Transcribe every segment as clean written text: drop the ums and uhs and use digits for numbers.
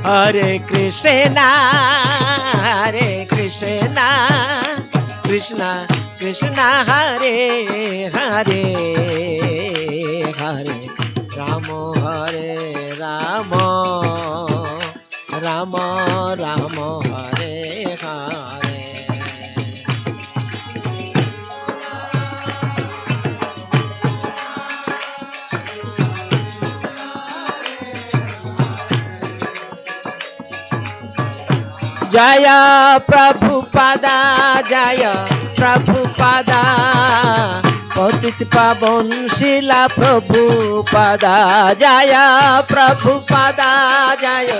Hare Krishna, Krishna Krishna, Hare Hare, Hare Rama, Hare Rama, Rama Rama, Hare Hare. Jaya Prabhupada, Jaya Prabhupada, Patit Pavon Srila Prabhupada, Jaya Prabhupada, Jaya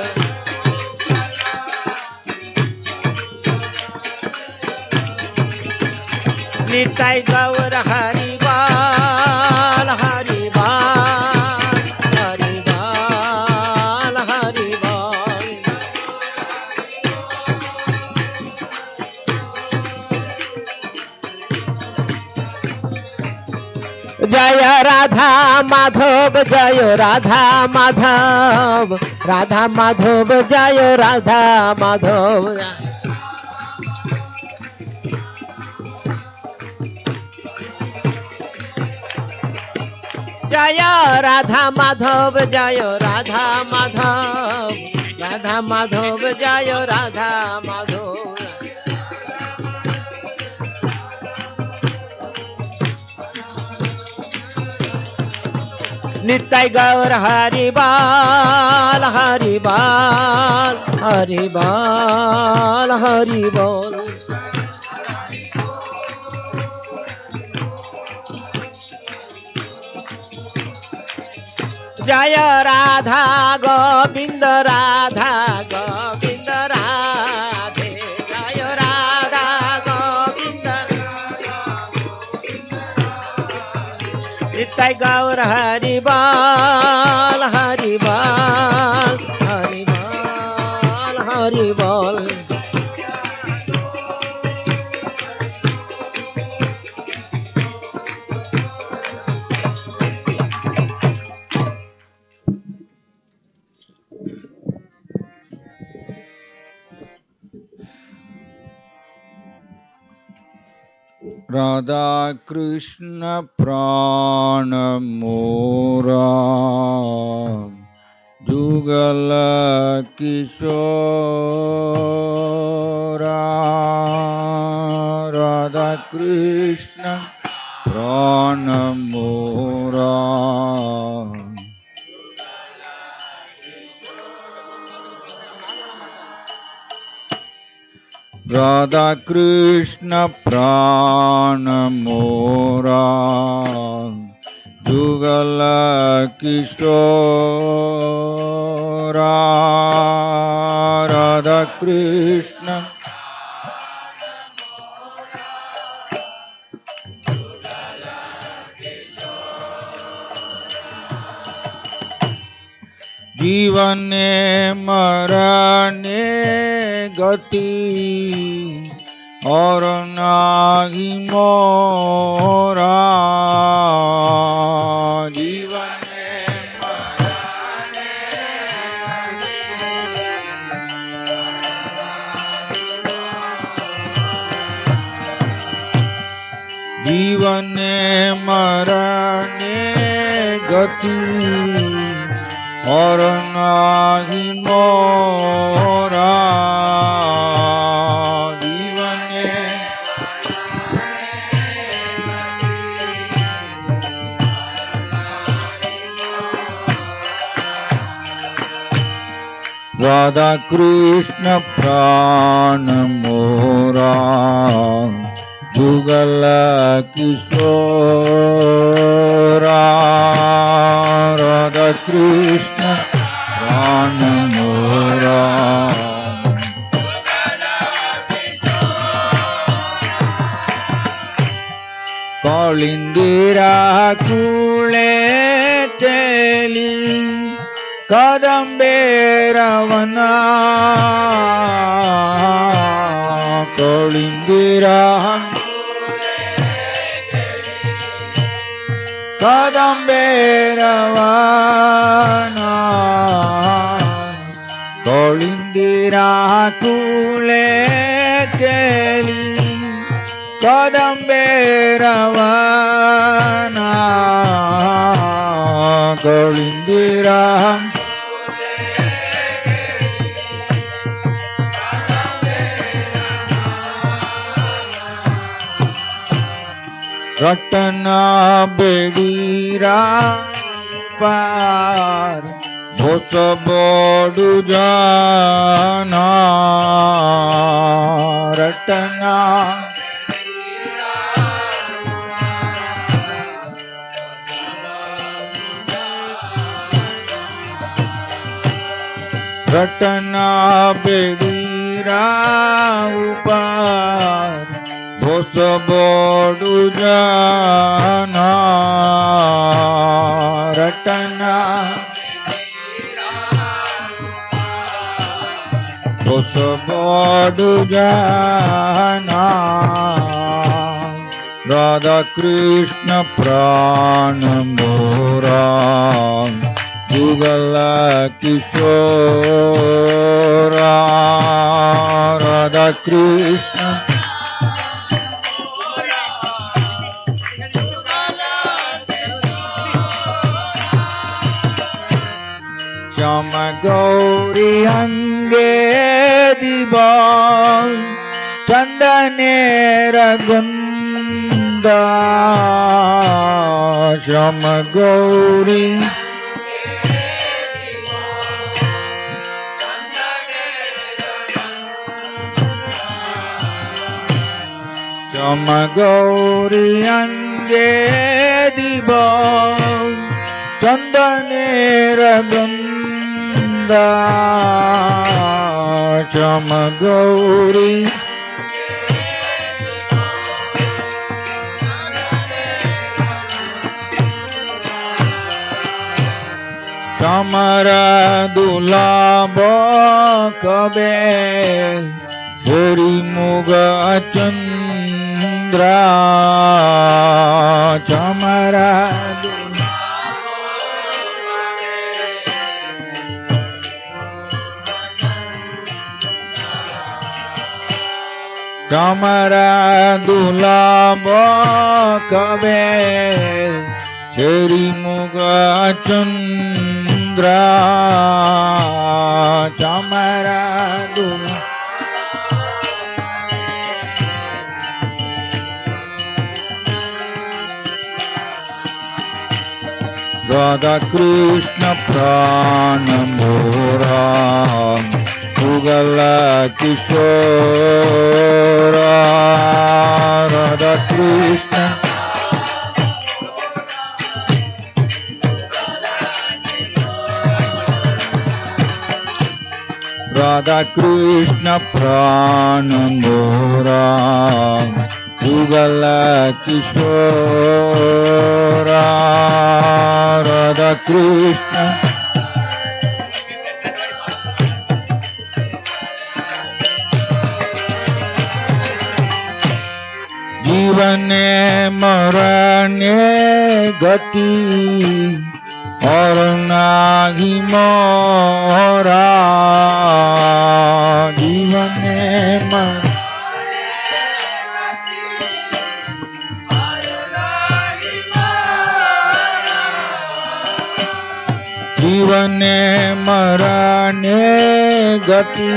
Nitai Gaur Hari Bal, Hari Bal, Hari Bal, Hari Bal. Jaya Radha Madhav, Jaya Radha Madhav, Radha Madhav, Jaya Radha Madhav. Jaya Radha Madhav, Jaya Radha Madhav, Radha Madhav, Jaya Radha Madhav. Nitai Gaur Hari Bal, Hari Bal, Hari Bal, Hari Bal. Jaya Radha Govinda, Radha Govinda, Radhe, Jaya Radha Govinda. Nitai Gaur Hari Bal, Hari Bal, Hari Bal, Hari Bal. Radha Krishna Prana Mora Jugala Kishora, Radha Krishna Prana Mora Radha Krishna Prana Mora Jugala Kishora, Radha Krishna जीवने मरने गति और नाही मोरा, जीवने मरने जीवने मरने गति और नाही मोरा, जीवने Radha Krishna Prana Mora Jugala Kishora, Radha Krishna Prana Mora Kalindira Kule Teli Kadamberavana Kalindira Kadamberavana Kalindira कूले केली कदम्बेरवना कलिंदिरा रटना बेड़ीरा पार भोत बड़ू जाना रटना रटना बेड़ीरा ऊपर भोत बड़ू जाना रटना भोत बड़ू जाना राधा कृष्ण प्राण मोरा जुगल किशोरा राधा कृष्ण श्याम गौरी अंगे दिवा चंदनेर गुंदा श्याम गौरी श्याम गौरी अंगे दिवा चंदनेर गुंदा श्याम गौरी कमरा दुलाब कबे हरि मुग चंद्रा कमरा कमरा दुलाब कबे हरि मुग चंद्रा कमरा दुलाब राधा कृष्ण प्राण मोरा जुगल किशोरा राधा कृष्ण राधा कृष्ण प्राण मोरा जुगल किशोरा राधा कृष्ण जीवने मरने गति और नाही मोरा जीवने मर जीवने मरने गति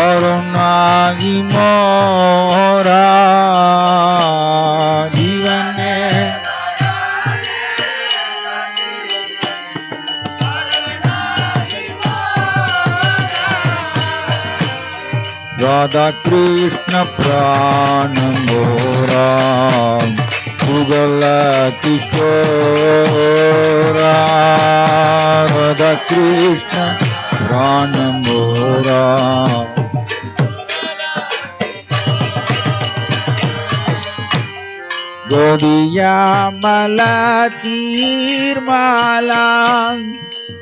और नाही मोरा जीवने राधा कृष्ण प्राण मोरा जुगल किशोरा राधा कृष्ण प्राण मोरा गोदिया माला तीर माला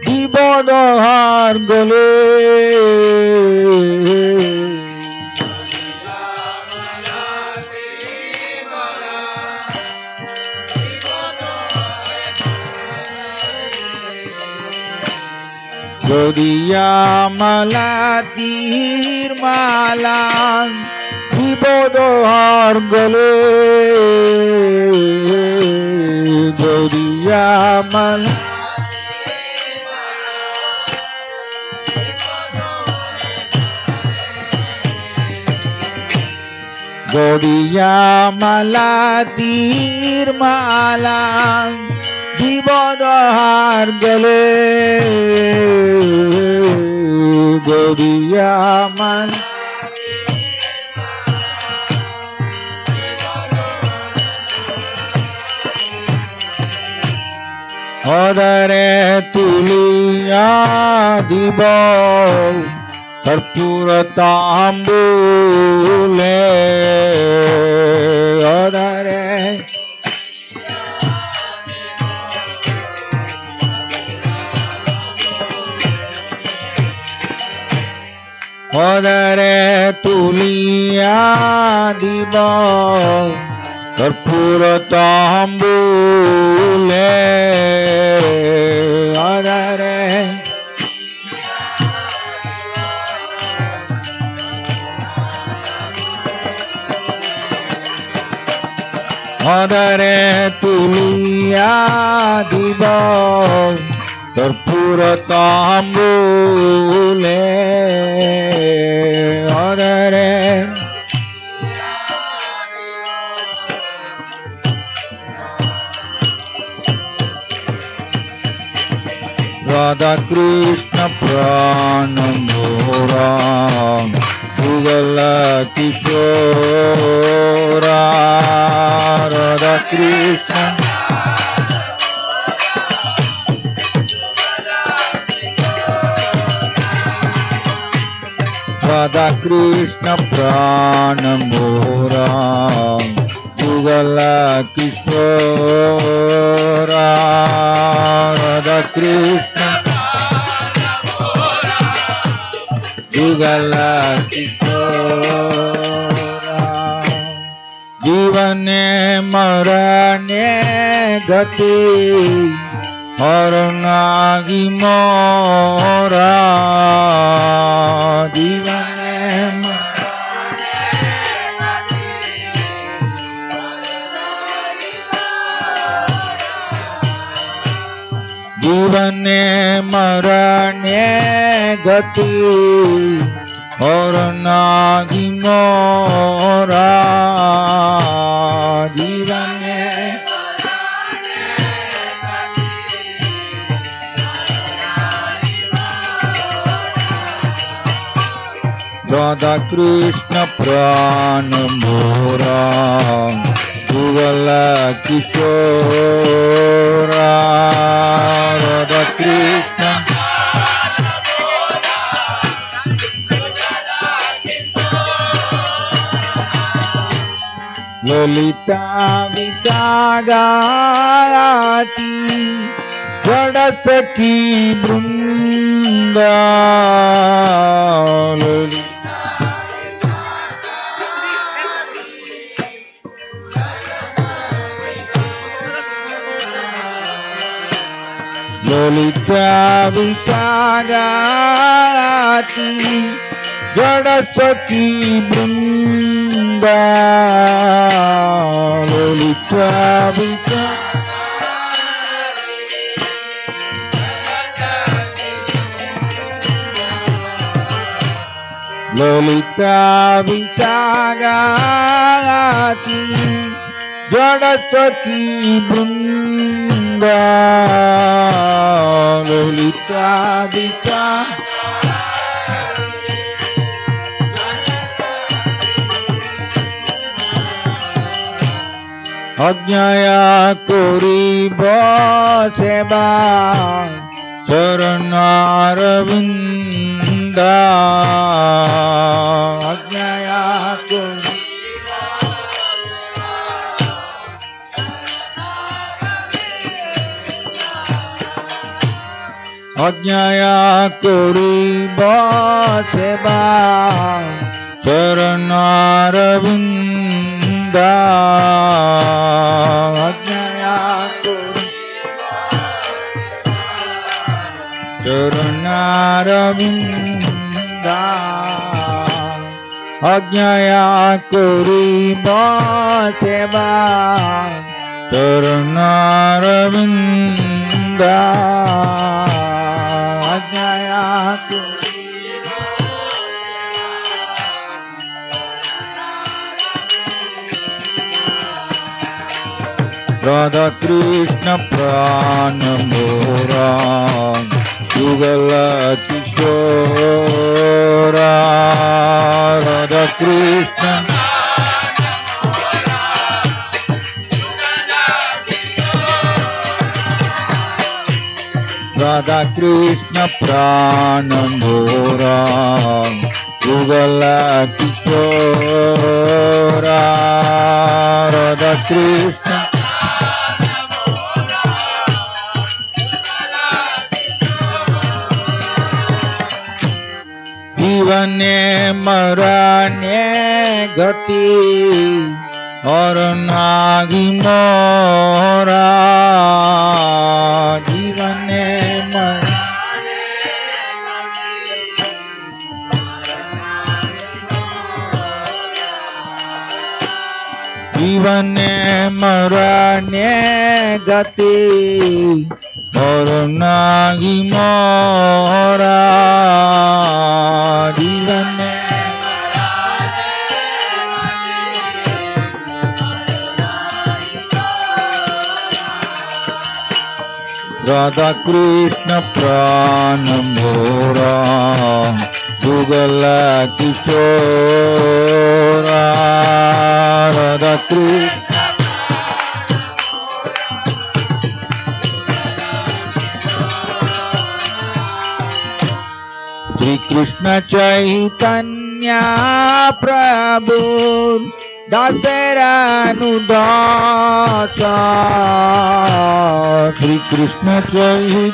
दिबोदहार गले গড়িয়া মালা তীর মালা বিপদহার গলে গড়িয়া মালা গড়িয়া মালা তীর মালা বিপদহার গলে গড়িয়া মালা অদরে তুলিয়া দিব কর্পূর তাম্বুলে অদরে অদরে তুলিয়া দিব কর্পূর তাম্বুলে অদরে অদরে তুলিয়া দিব কর্পূর তাম্বুলে অদরে রাধা কৃষ্ণ প্রাণ মোরা যুগল কিশোরা রাধা কৃষ্ণ রাধা কৃষ্ণ প্রাণ মোরা যুগল কিশোরা রাধা কৃষ্ণ যুগল কিশোরা জীবনে মরণে গতি হরনাগি মোরা জীবনে জীবনে মরণে গতি হরনাগি মোরা জীবনে রাধা কৃষ্ণ প্রাণ মোরা যুগল কিশোরা রাধা কৃষ্ণ ললিতা বিতাগাতি জড় সখী বৃন্দা ললিতা বিতাগাতি জড় সখী বৃন্দা ললিতা বিতা ললিতা বিতাগাতি জড় সখী বৃন্দা ললিতা বিতা অজ্ঞায়া করিব সেবা চরণারবিন্দা অজ্ঞায়া করিব অজ্ঞায়া করিব সেবা চরণারবিন্দা অজ্ঞায়া Charunaravinda Ajnaya Kuriba Seva Charunaravinda Ajnaya Radha Krishna Prana Mora Yugala Kishora Radha Krishna Radha Krishna Prana Mora Yugala Kishora Radha Krishna जीवने मरने गति और नागी मोरा जीवने जीवने मरने गति और नागी मोरा जीवने Radha Krishna Prana Mora Yugala Kishora Radha Krishna Shri Krishna Chaitanya Prabhu Dasaranudasa Shri Krishna Chaitanya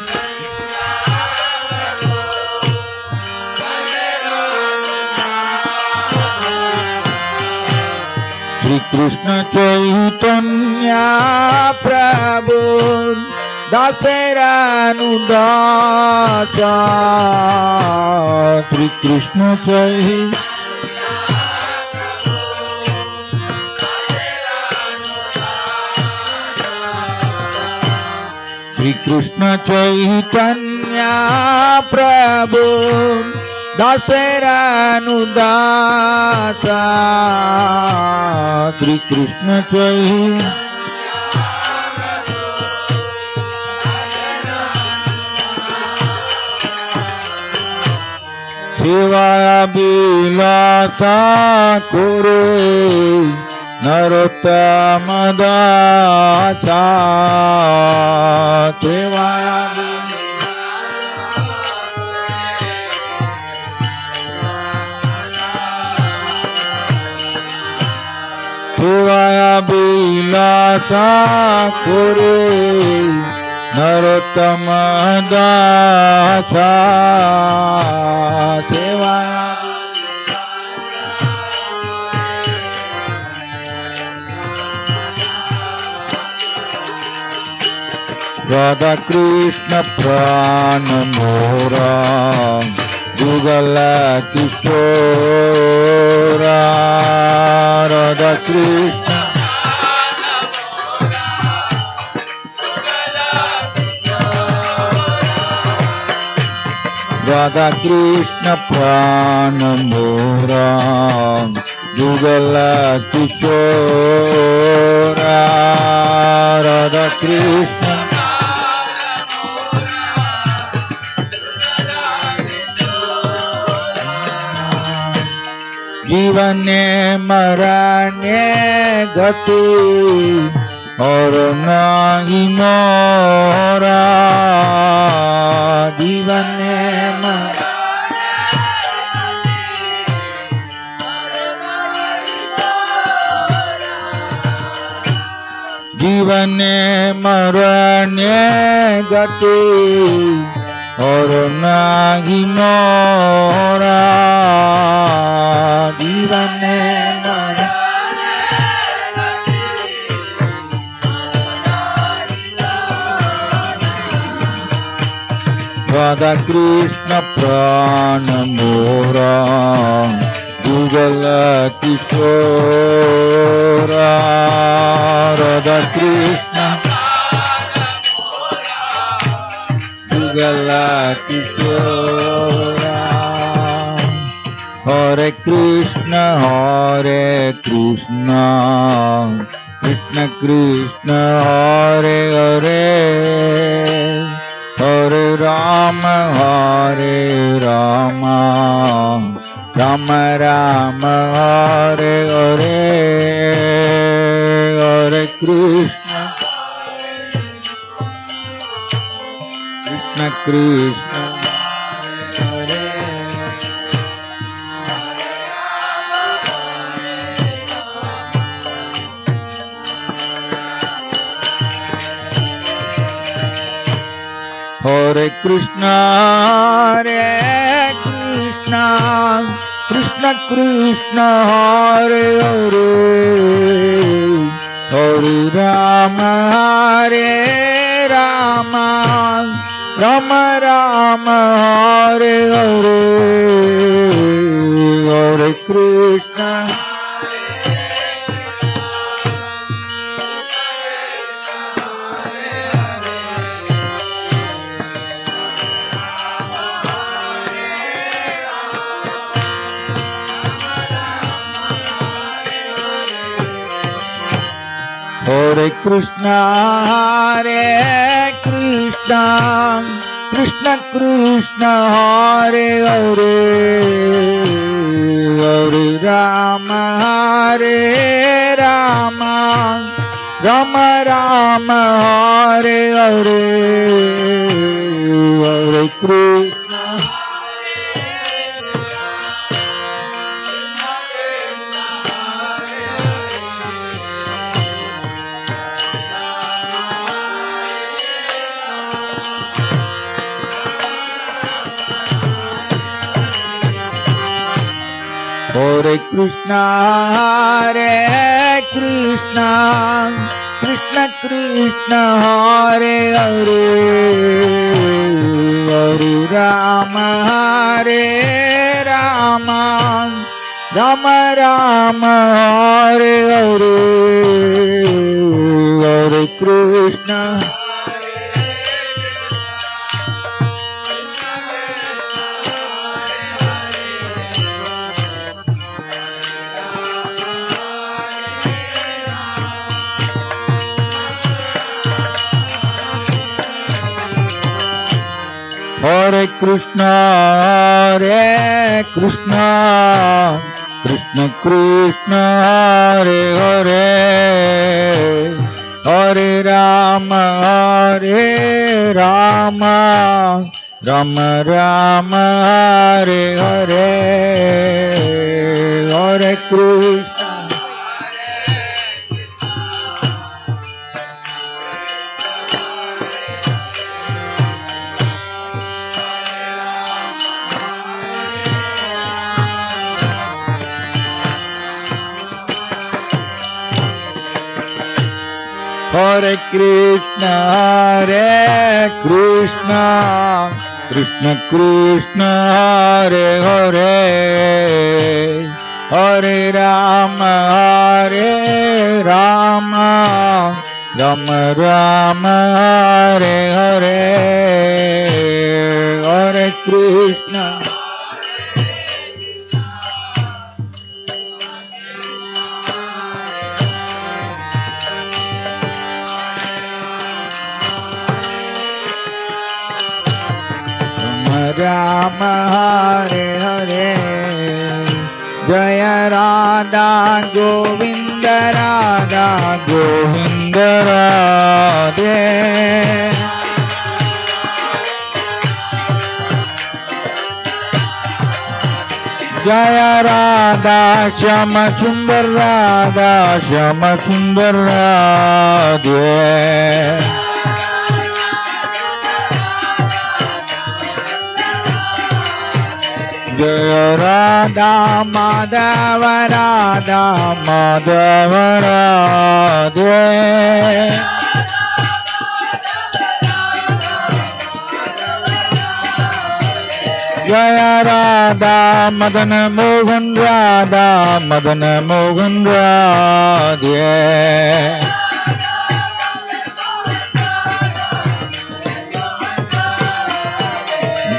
Shri Krishna Chaitanya Prabhu Dasaranudasa Shri Krishna Chaitanya Shri Krishna Chaitanya Prabhu Dasaranudasa Shri Krishna Chaitanya Sevaya Bilasa Kure Narottama Dasa Sevaya Sevaya Bilasa Kure Narottama Dasa Sevaya Radha Krishna Prana Mora Yugala Kishora Radha Krishna Radha Krishna Prana Mora Yugala Kishora Radha Krishna जीवने मरने गति और नाही मोरा जीवने जीवने मरने गति और नाही मोरा जीवने Radha Krishna Prana Mora Jugala Kishora Radha Krishna Jugala Kishora Hare Krishna Krishna Krishna Hare Hare Hare Rama Rama Rama Hare Hare Hare Krishna Krishna Hare Hare Krishna Krishna Krishna Hare Hare Hare Rama Rama Rama Hare Hare Hare Krishna Hare Krishna Krishna Krishna Hare Hare Hare Rama Rama Rama Hare Hare Hare Krishna Hare Krishna Krishna Krishna Hare Hare Hare Rama Rama Rama Hare Hare Hare Krishna Hare Krishna Krishna Krishna Hare Hare Hare Rama Rama Rama Hare Hare Hare Krishna Hare Krishna Krishna Krishna Hare Hare Hare Rama Rama Rama Hare Hare Hare Krishna Rama Hare Hare Jaya Radha Govinda Radhe Jaya Radha Shama Sundar Radhe Jaya Radha Madhava Radhe Jaya Radha Madan Mohan Radha Madan Mohan Radha.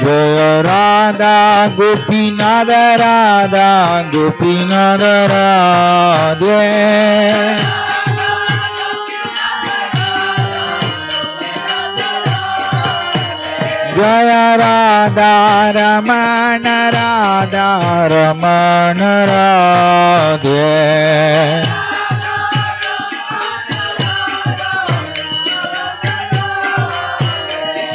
Jaya Radha Gopinada Radha Gopinada Radha. Jaya Radha Ramana Radha Ramana Radha.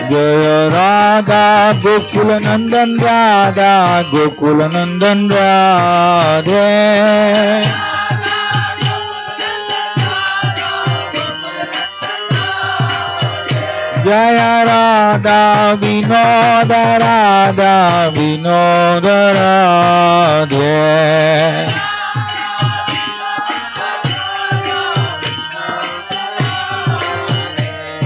Jaya Radha Gokula Nandan Radha Gokula Nandan Radha. Jaya Radha Vinoda Radha Vinoda Radha.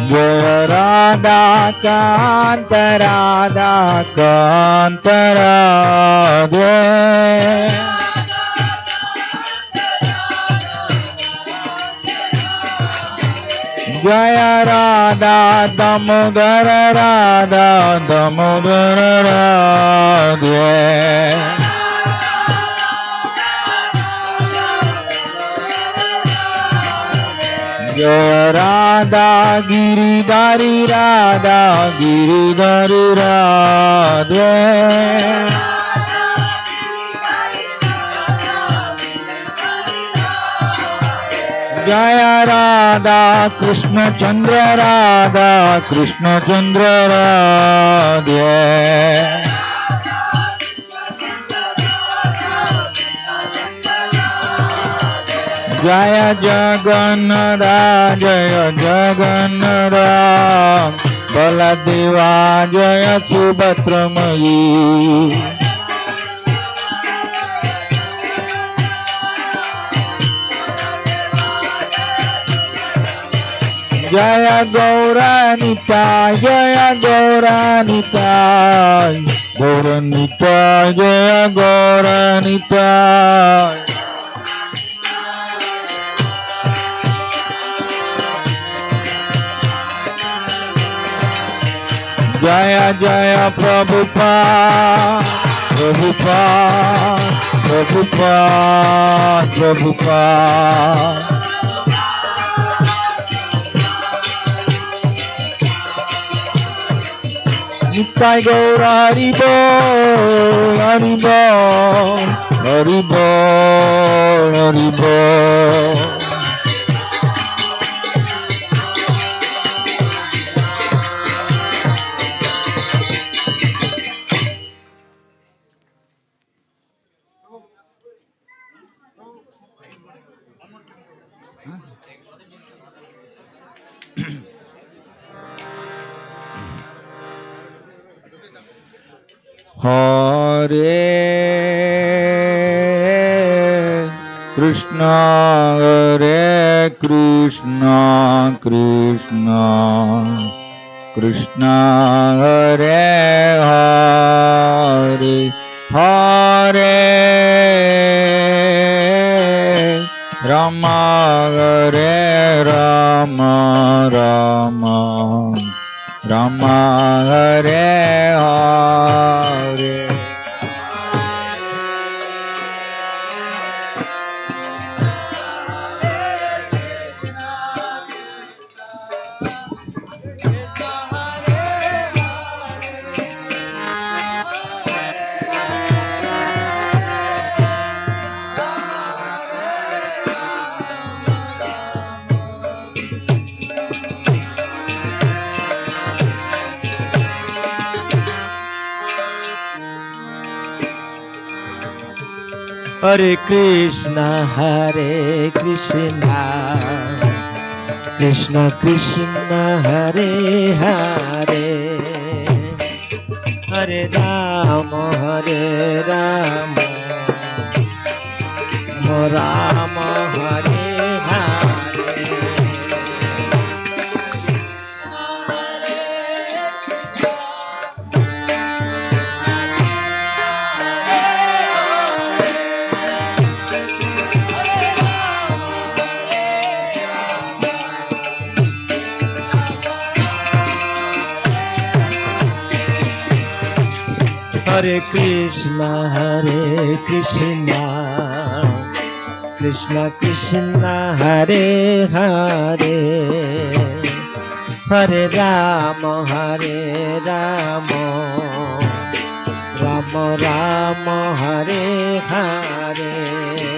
Jaya Radha Kanta Radha Kanta Radha. Jaya Radha Damodara Radha Damodara Radha. Jaya Radha Giridhari Radha Giridhari Radha. Jaya Radha Krishna Chandra Radha Krishna Chandra Radha. Jaya Jagannath Jaya Jagannath Baladeva Jaya Subhadramayi. Jaya Gauranita Jaya Gauranita Gauranita Jaya Gauranita. Jaya Jaya Prabhupada Prabhupada Prabhupada Prabhupada. Nitai Gaura Haribo Haribo Haribo Haribo. Hare Krishna Hare Krishna Krishna Krishna Hare Hare Hare Rama Hare Rama Rama Rama Hare Hare. Hare Krishna Krishna Krishna Hare Hare Hare Rama Rama Rama Hare Hare. Hare Krishna, Krishna Krishna, Hare Hare, Hare Rama, Rama Rama, Hare Hare.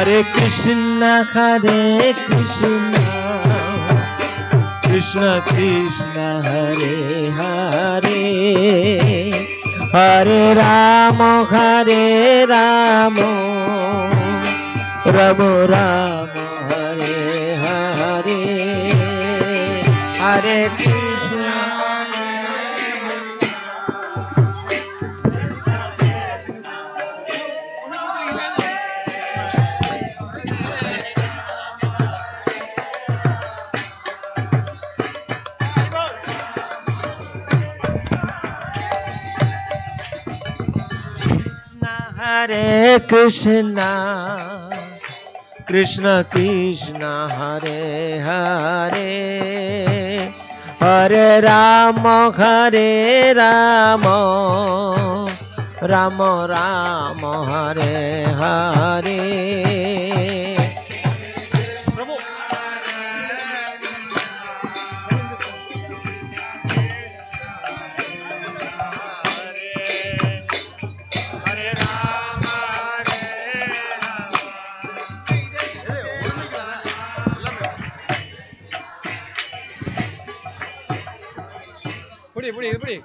Hare Krishna, Krishna Krishna, Hare Hare, Hare Rama, Rama Rama, Hare Hare, Hare Krishna. Hare Krishna, Krishna Krishna, Hare Hare, Hare Rama, Rama Rama, Hare Hare. புடி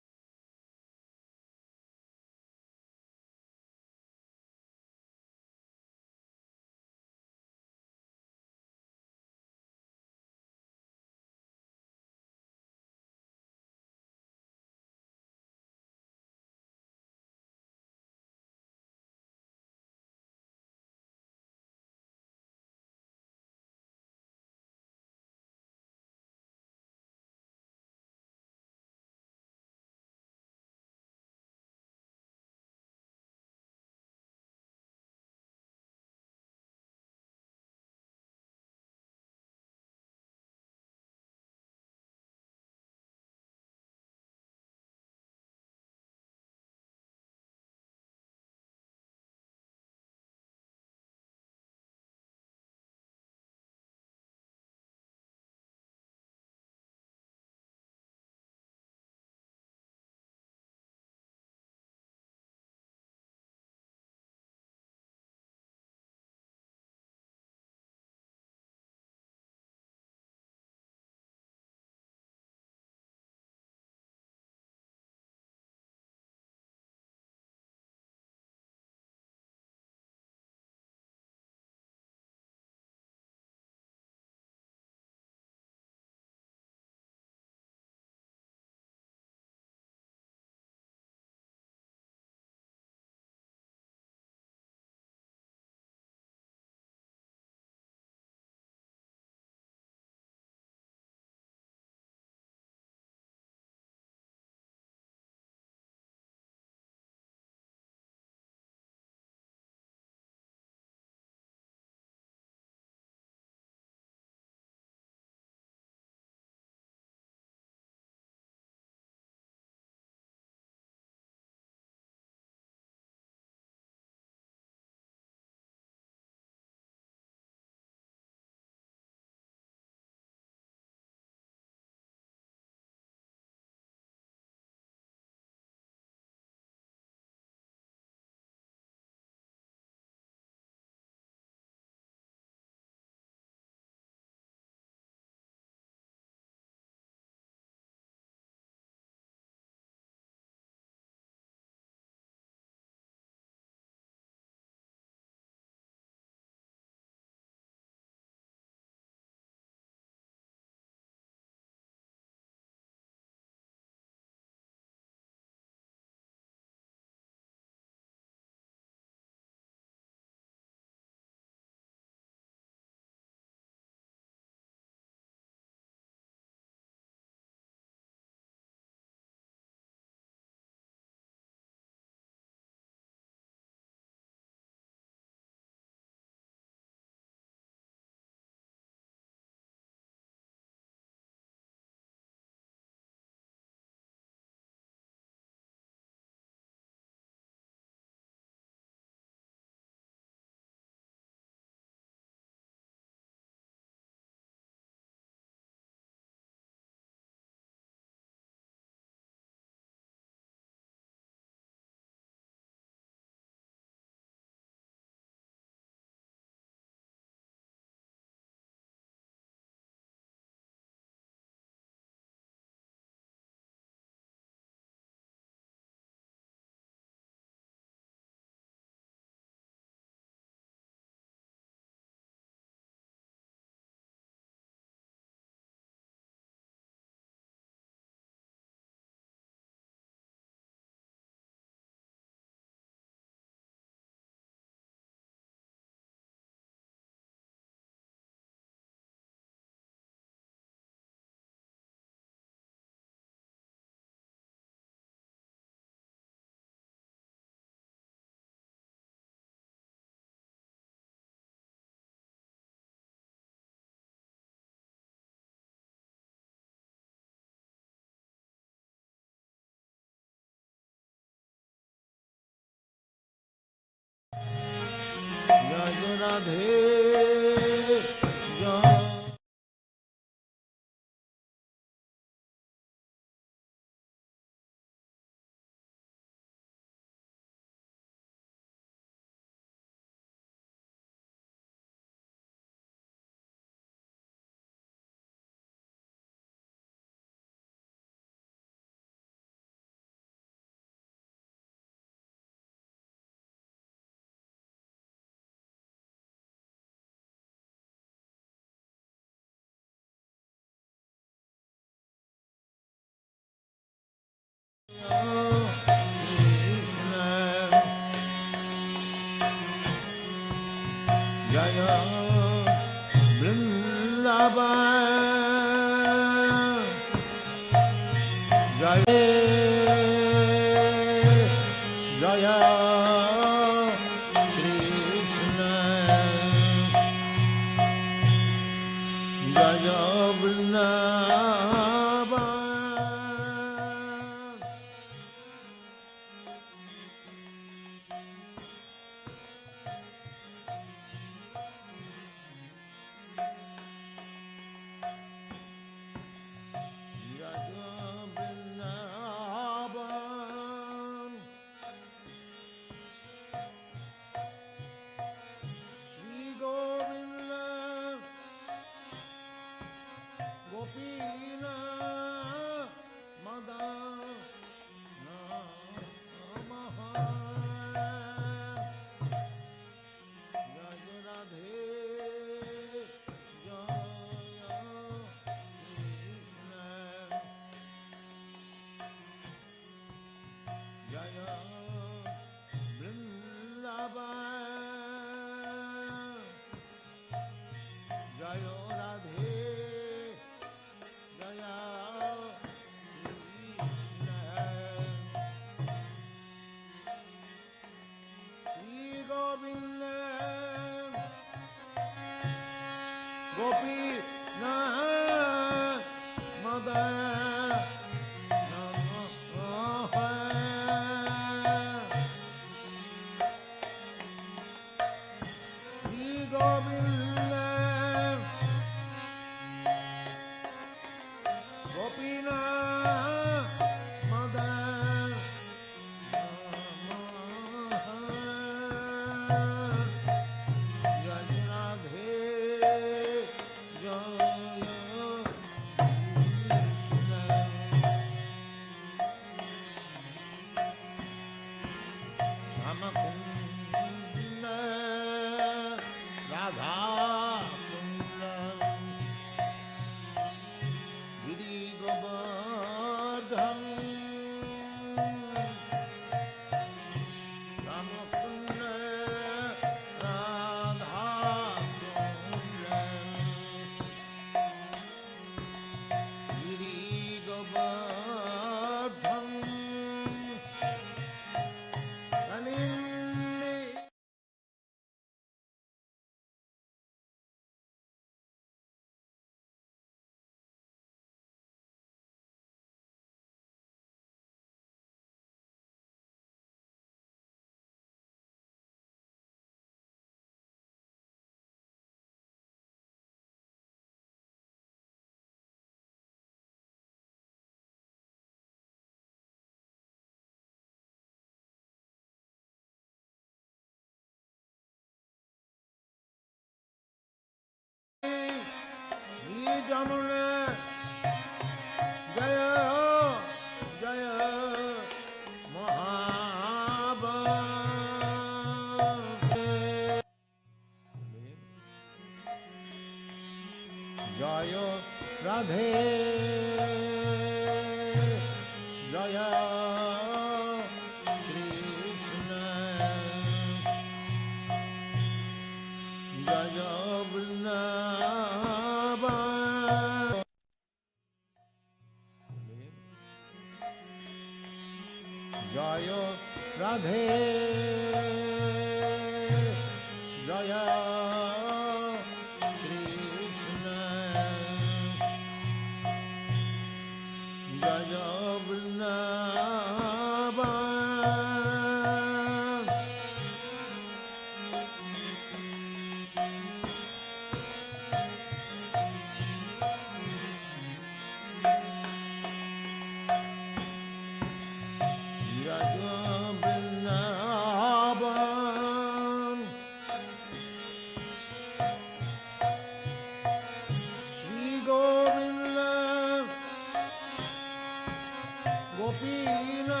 Gopina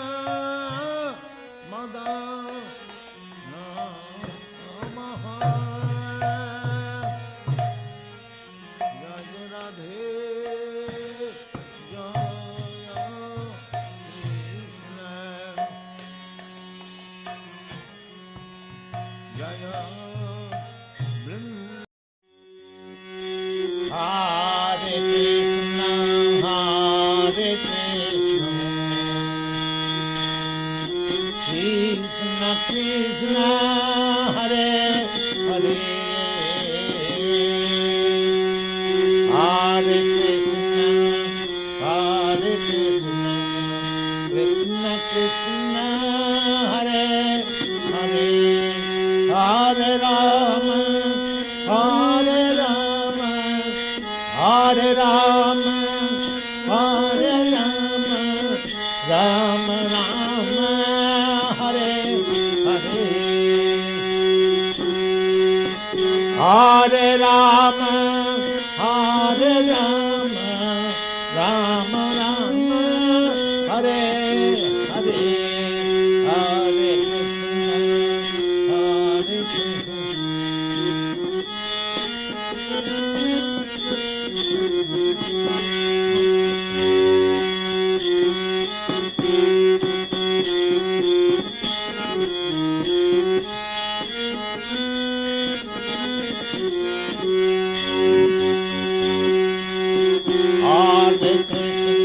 Madana Jaya Radhe Jaya Krishna Jaya Vrindavan Hare Krishna Hare Krishna Krishna Krishna Hare Hare Hare Krishna Hare Krishna Krishna Krishna Hare Hare Hare Rama Hare Rama Hare Rama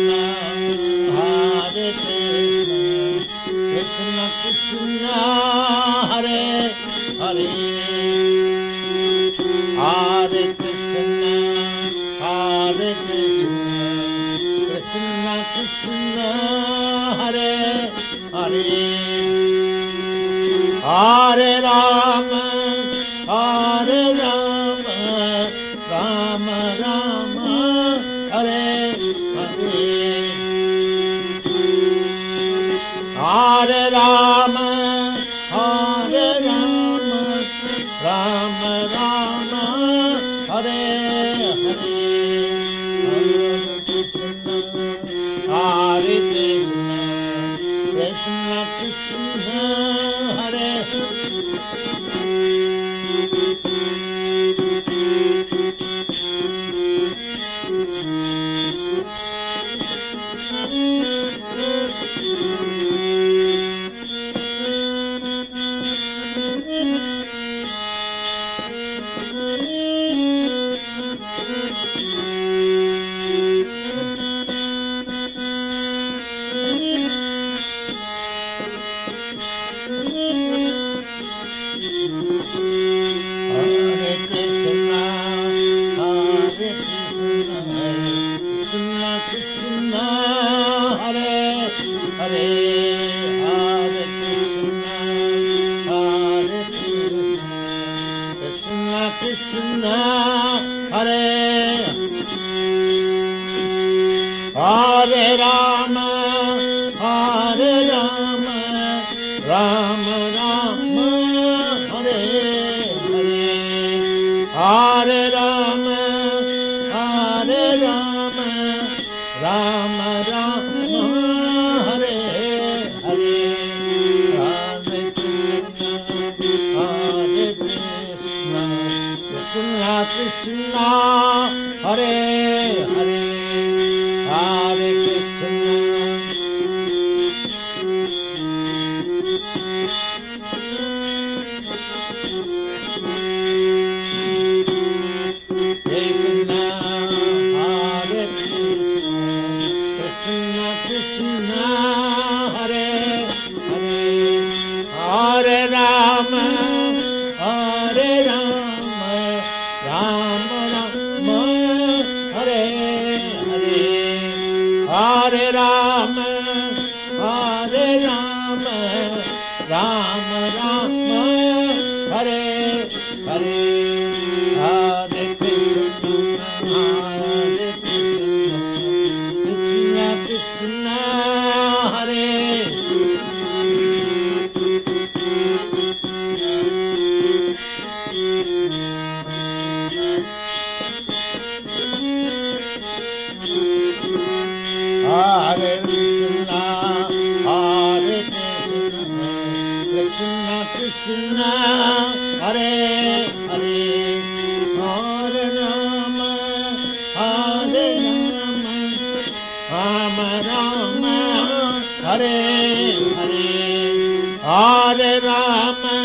Hare Rama Rama Rama Hare Hare Hare Rama Hare Rama Rama Rama Hare Hare Hare Krishna Hare Krishna Hare Krishna, Hare Krishna, Krishna Krishna, Hare Hare. Hare Krishna, Hare Krishna, Krishna Krishna, Hare Hare. Hare Rama, Hare Rama, Rama Rama, Hare Hare. Hare Rama, Hare Rama, Rama Rama, Hare Hare. Hare Krishna, Hare Krishna, Krishna Krishna, Hare Hare Krishna, Rama, Hare Hare, Hare Rama.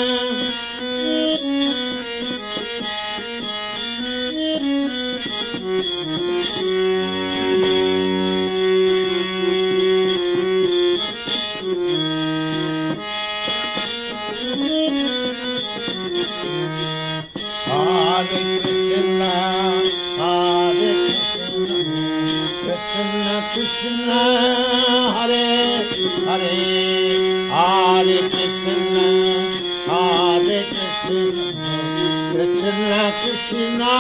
Hare Krishna, Hare Krishna, Krishna Krishna, Hare Hare, Hare Krishna, Hare Krishna, Krishna Krishna.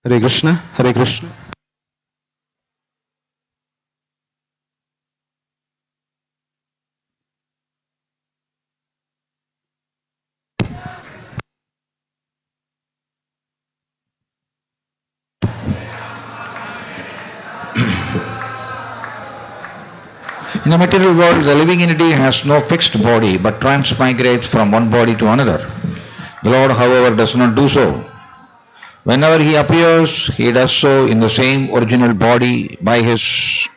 Hare Krishna, Hare Krishna. In the material world, the living entity has no fixed body but transmigrates from one body to another. The Lord, however, does not do so. Whenever he appears, he does so in the same original body by his...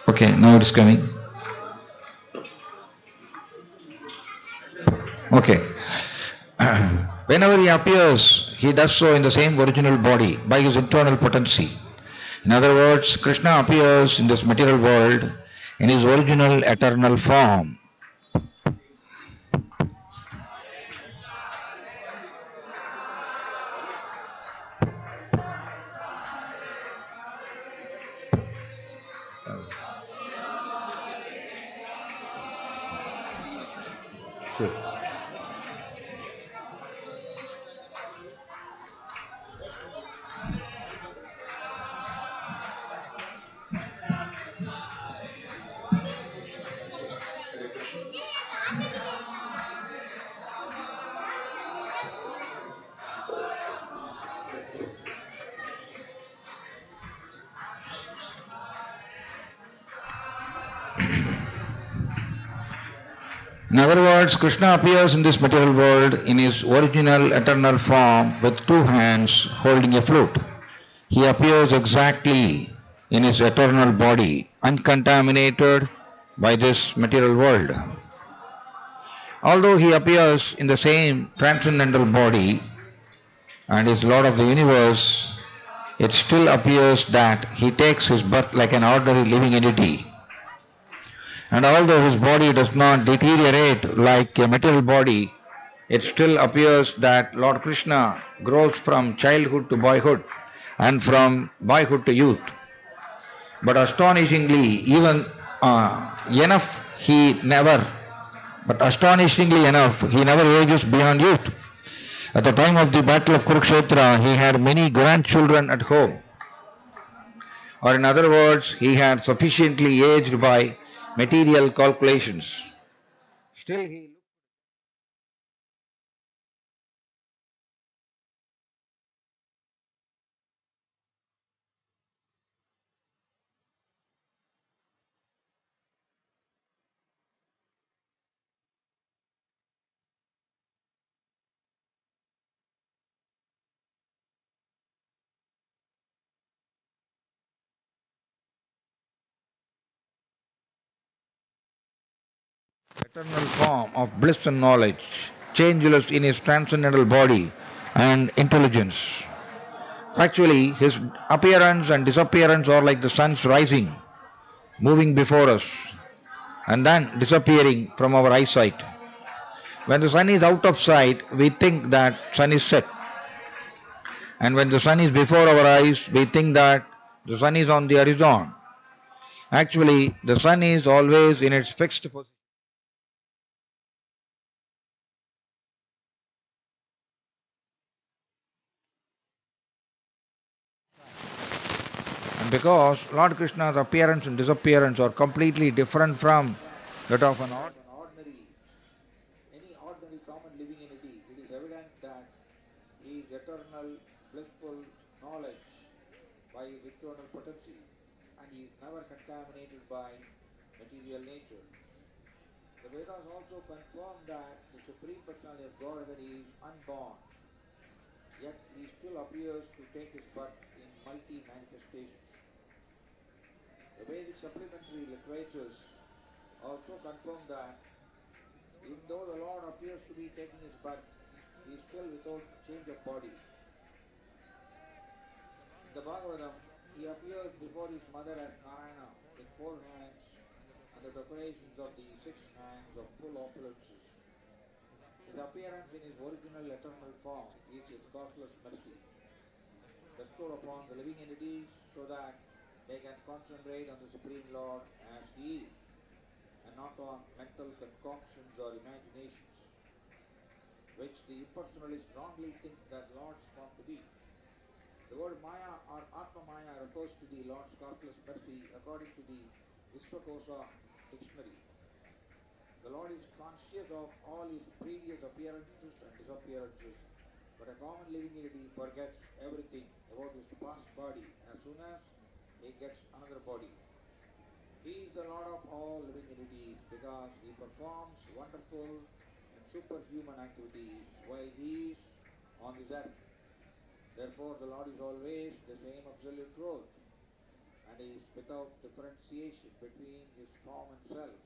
Okay, now it is coming. Okay. Whenever he appears, he does so in the same original body by his internal potency. In other words, Krishna appears in this material world in his original eternal form. Sure. In other words, Krishna appears in this material world in his original eternal form with two hands holding a flute. He appears exactly in his eternal body, uncontaminated by this material world. Although he appears in the same transcendental body and is Lord of the universe, it still appears that he takes his birth like an ordinary living entity. And although his body does not deteriorate like a material body, it still appears that Lord Krishna grows from childhood to boyhood and from boyhood to youth. But astonishingly, he never ages beyond youth. At the time of the battle of Kurukshetra, he had many grandchildren at home. Or in other words, he had sufficiently aged by material calculations. Still he eternal form of bliss and knowledge, changeless in his transcendental body and intelligence. Actually, his appearance and disappearance are like the sun's rising, moving before us, and then disappearing from our eyesight. When the sun is out of sight, we think that sun is set. And when the sun is before our eyes, we think that the sun is on the horizon. Actually, the sun is always in its fixed position. And because Lord Krishna's appearance and disappearance are completely different from that of an any ordinary common living entity, it is evident that he is eternal, blissful knowledge by his eternal potency, and he is never contaminated by material nature. The Vedas also confirm that the Supreme Personality of Godhead is unborn, yet he still appears to take his birth in multi-manifestations. The Vedic supplementary literatures also confirm that even though the Lord appears to be taking his birth, he is still without change of body. In the Bhagavatam, he appears before his mother as Narayana with 4 hands and the decorations of the 6 hands of full opulences. His appearance in his original eternal form is his causeless mercy, bestowed upon the living entities so that they can concentrate on the Supreme Lord as he is, and not on mental concoctions or imaginations, which the impersonalists wrongly think that Lord's form to be. The word Maya or Atma Maya refers to the Lord's causeless mercy according to the ISKCON dictionary. The Lord is conscious of all his previous appearances and disappearances, but a common living entity forgets everything about his past body as soon as he gets another body. He is the Lord of all living entities because he performs wonderful and superhuman activities while he is on this earth. Therefore, the Lord is always the same absolute truth, and is without differentiation between his form and self,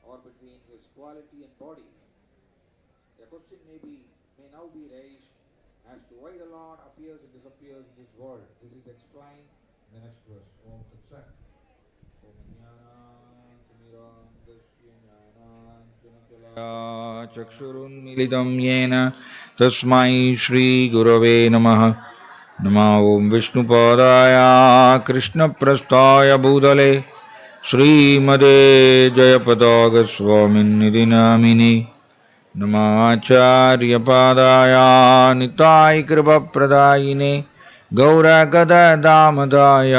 or between his quality and body. A question may now be raised as to why the Lord appears and disappears in this world. This is explained in the next verse. Om Tat Sat. चक्षुरुन्मीलितं येन तस्मै श्रीगुरवे नमः नमो ॐ विष्णुपादाय कृष्णप्रस्थाय भूतले श्रीमते जयपताकस्वामिन्निधि नामिने नमाचार्यपादाय निताय कृपाप्रदायिने गौरगदामदाय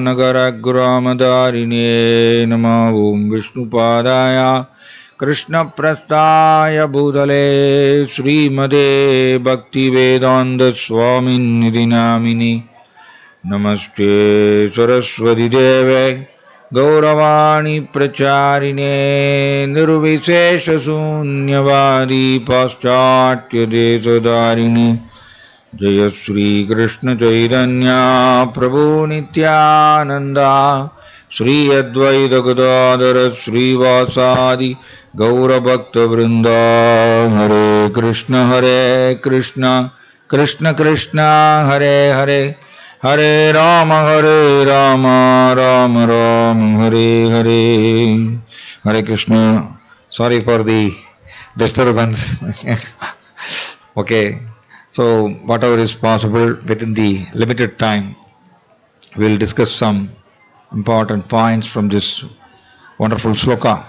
नगरग्रामदारिणे नमो ॐ विष्णुपादाय कृष्णप्रस्थाय भूतले श्रीमते भक्तिवेदान्तस्वामिन्निधि नामिने नमस्ते सरस्वतीदेवे गौरवाणी प्रचारिणे निर्विशेषशून्यवादी पाश्चात्यदेशधारिणे जय श्री कृष्ण चैतन्य प्रभु नित्यानंदा श्री अद्वैत गदाधर श्रीवासादि गौरभक्तवृंदा हरे Krishna Krishna Krishna Hare Hare Hare Ram Ram Ram Hare Hare Hare Krishna sorry for the disturbance okay so whatever is possible within the limited time we'll discuss some important points from this wonderful sloka.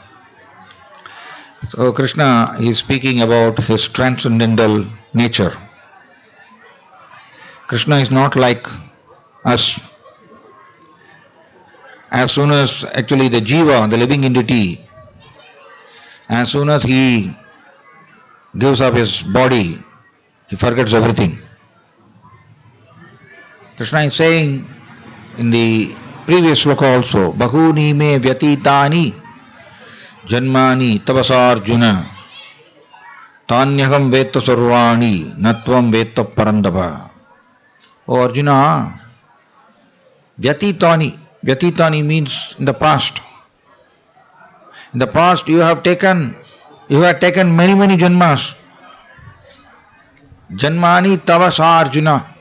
So Krishna is speaking about his transcendental nature. Krishna is not like us. As soon as actually the jiva, the living entity, as soon as he gives up his body, he forgets everything. Krishna is saying in the previous sloka also, Bahuni me vyatitani janmani tapasarjuna tanyaham vetta sarvani natvam vetta parandava. O Arjuna, vyatitani means in the past. In the past you had taken many janmas. Janmani tavasa Arjuna.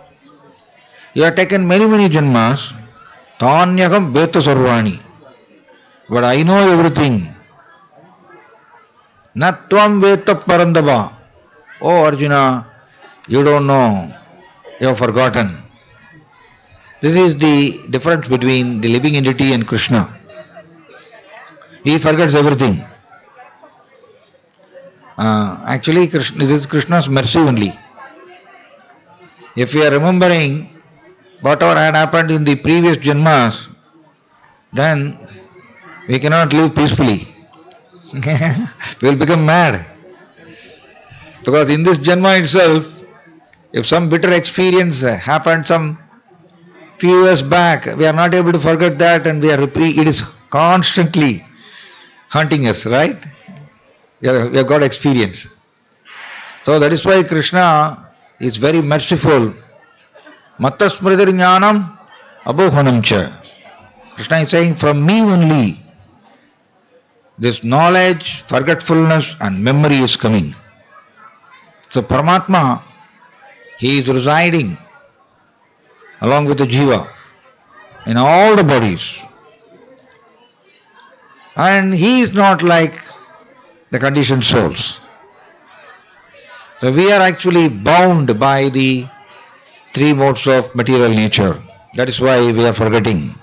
You have taken many janmas. Tanyakam veta sarvani. But I know everything. Natvam veta parandava. Oh Arjuna, you don't know. You have forgotten. This is the difference between the living entity and Krishna. He forgets everything. Actually, this is Krishna's mercy only. If we are remembering whatever had happened in the previous janmas, then we cannot live peacefully. We will become mad. Because in this janma itself, if some bitter experience happened some few years back, we are not able to forget that, and it is constantly haunting us, right? We have got experience. So that is why Krishna is very merciful. Matta smritir jnanam abohanam cha. Krishna is saying, from me only this knowledge, forgetfulness and memory is coming. So Paramatma, he is residing along with the jiva in all the bodies. And he is not like the conditioned souls. So we are actually bound by the three modes of material nature. That is why we are forgetting.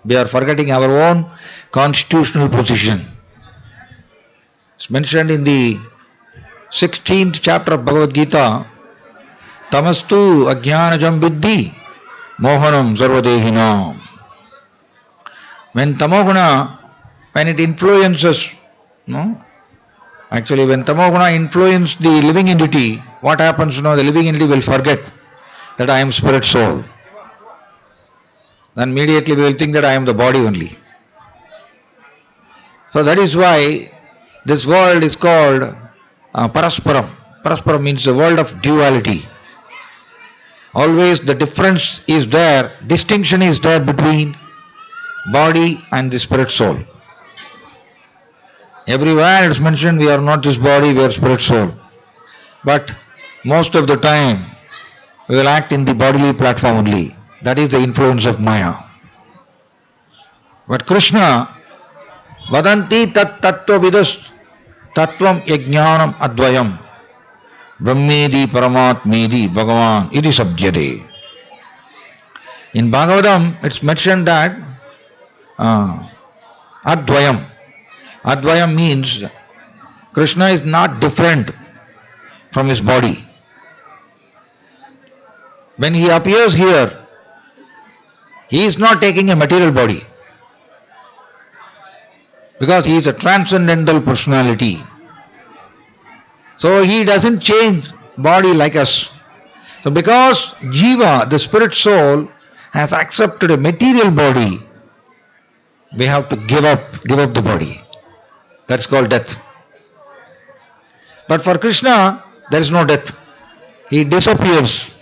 We are forgetting our own constitutional position. It's mentioned in the 16th chapter of Bhagavad Gita, Tamastu ajnanajam viddhi mohanam sarvadehinam. When tamoguna, when it influences, actually when tamoguna influences the living entity, what happens? The living entity will forget that I am spirit soul. Then immediately we will think that I am the body only. So that is why this world is called Parasparam. Parasparam means the world of duality. Always the difference is there, distinction is there between body and the spirit soul. Everywhere it is mentioned we are not this body, we are spirit soul. But most of the time we will act in the bodily platform only. That is the influence of Maya. But Krishna, vadanti tat tattva vidas tattvam yajnanam advayam brahmedi paramatmedi bhagavan iti sabdyate. In Bhagavatam it's mentioned that advayam. Advayam means Krishna is not different from his body. When he appears here, he is not taking a material body, because he is a transcendental personality. So he doesn't change body like us. So because Jiva, the spirit soul, has accepted a material body, we have to give up the body. That's called death. But for Krishna, there is no death. He disappears.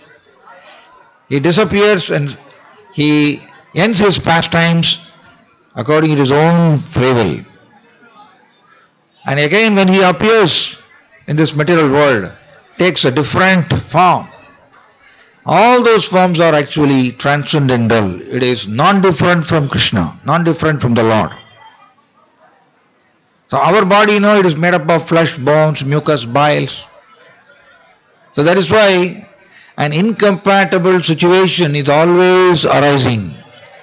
He disappears and he ends his pastimes according to his own free will. And again when he appears in this material world, takes a different form. All those forms are actually transcendental. It is non-different from Krishna, non-different from the Lord. So our body, it is made up of flesh, bones, mucus, biles. So that is why an incompatible situation is always arising,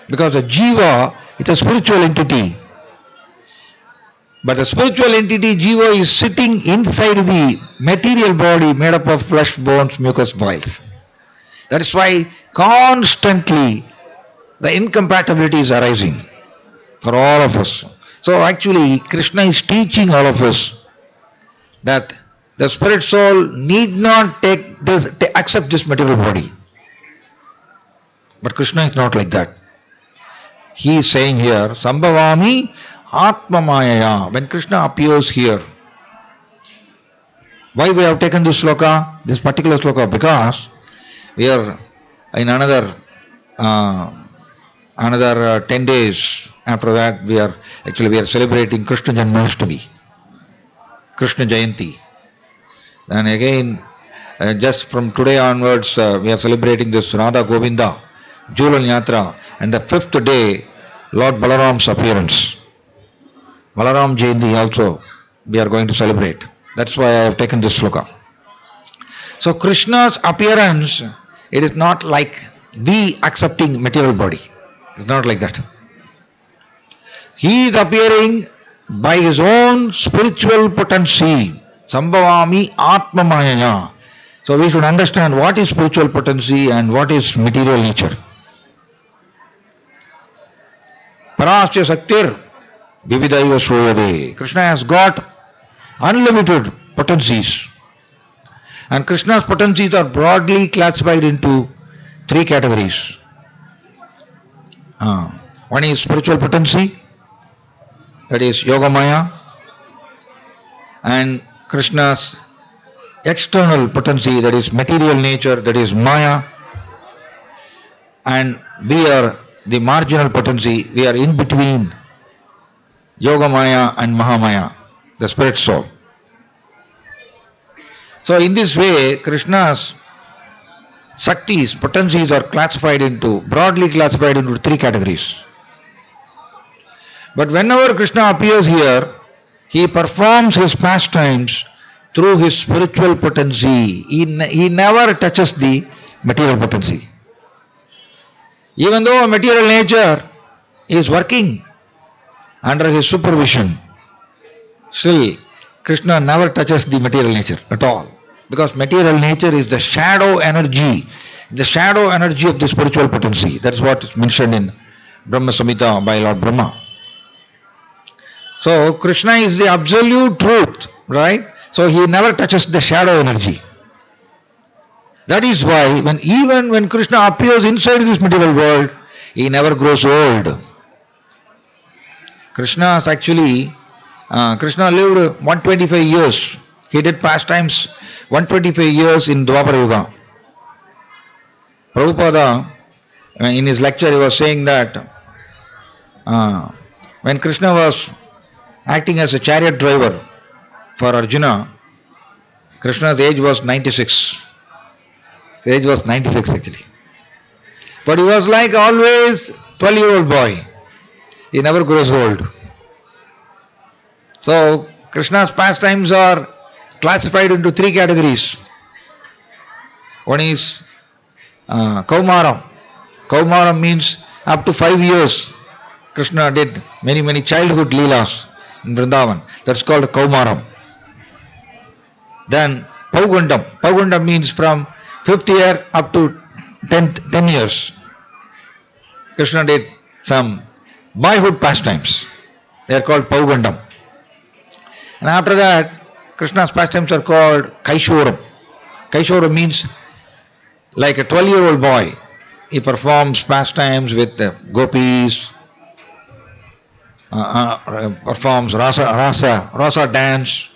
because a jiva is a spiritual entity. But the spiritual entity, jiva, is sitting inside the material body made up of flesh, bones, mucus, biles. That is why constantly the incompatibility is arising for all of us. So actually Krishna is teaching all of us that the spirit soul need not accept this material body. But Krishna is not like that. He is saying here, Sambhavami Atma Mayaya. When Krishna appears here, why we have taken this sloka, this particular sloka? Because we are in another another 10 days after that we are celebrating Krishna Janmashtami, Krishna Jayanti. And again, just from today onwards, we are celebrating this Radha Govinda, Jhulan Yatra, and the 5th day, Lord Balaram's appearance. Balaram Jayanti also we are going to celebrate. That's why I have taken this sloka. So Krishna's appearance, it is not like we accepting material body. It's not like that. He is appearing by his own spiritual potency. Sambhavami Atma Mayaya. So we should understand what is spiritual potency and what is material nature. Parasya Saktir Vividaiva Sroyade. Krishna has got unlimited potencies. And Krishna's potencies are broadly classified into 3 categories. One is spiritual potency, that is Yogamaya, and Krishna's external potency, that is material nature, that is Maya, and we are the marginal potency, we are in between Yogamaya and Mahamaya, the spirit soul. So in this way, Krishna's Shaktis, potencies are broadly classified into 3 categories. But whenever Krishna appears here, he performs his pastimes through his spiritual potency. He never touches the material potency. Even though material nature is working under his supervision, still Krishna never touches the material nature at all. Because material nature is the shadow energy of the spiritual potency. That's what is mentioned in Brahma Samhita by Lord Brahma. So Krishna is the absolute truth, right? So he never touches the shadow energy. That is why even when Krishna appears inside this material world, he never grows old. Krishna lived 125 years. He did pastimes 125 years in Dwapara Yuga. Prabhupada, in his lecture, he was saying that when Krishna was acting as a chariot driver for Arjuna, Krishna's age was 96. His age was 96 actually. But he was like always 12-year-old boy. He never grows old. So Krishna's pastimes are classified into 3 categories. One is Kaumaram. Kaumaram means up to 5 years. Krishna did many childhood leelas in Vrindavan. That's called Kaumaram. Then Paugundam. Paugundam means from 5th year up to 10 years. Krishna did some boyhood pastimes. They are called Paugundam. And after that, Krishna's pastimes are called Kaishoram. Kaishoram means like a 12-year-old boy. He performs pastimes with gopis, performs rasa dance.